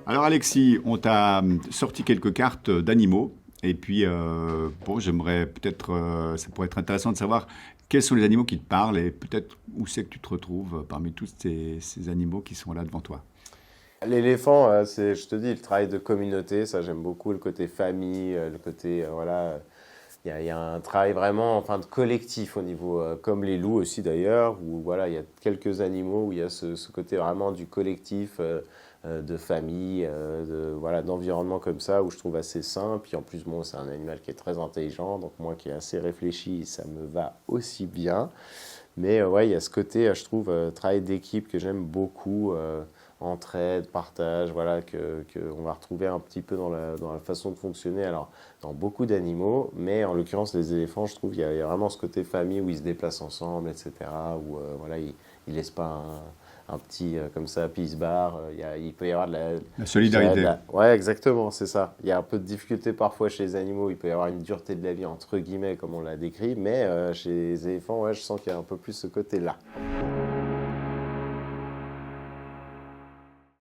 Alors Alexis, on t'a sorti quelques cartes d'animaux. Et puis, bon, j'aimerais peut-être, ça pourrait être intéressant de savoir quels sont les animaux qui te parlent et peut-être où c'est que tu te retrouves parmi tous ces animaux qui sont là devant toi. L'éléphant, c'est, je te dis, le travail de communauté, ça j'aime beaucoup, le côté famille, le côté, voilà, il y a un travail vraiment, enfin, de collectif au niveau, comme les loups aussi d'ailleurs, où voilà, il y a quelques animaux où il y a ce côté vraiment du collectif, de famille, voilà, d'environnement comme ça, où je trouve assez sain. Puis en plus, bon, c'est un animal qui est très intelligent, donc moi qui est assez réfléchi, ça me va aussi bien. Mais ouais, il y a ce côté, je trouve, travail d'équipe que j'aime beaucoup, entraide, partage, voilà, que on va retrouver un petit peu dans la façon de fonctionner, alors dans beaucoup d'animaux, mais en l'occurrence les éléphants, je trouve, il y a vraiment ce côté famille où ils se déplacent ensemble, etc., où voilà, ils laissent pas un petit comme ça, puis ils se barrent, il peut y avoir La je dirais solidarité. ouais, exactement, c'est ça. Il y a un peu de difficulté parfois chez les animaux, il peut y avoir une dureté de la vie, entre guillemets, comme on l'a décrit, mais chez les éléphants, ouais, je sens qu'il y a un peu plus ce côté-là.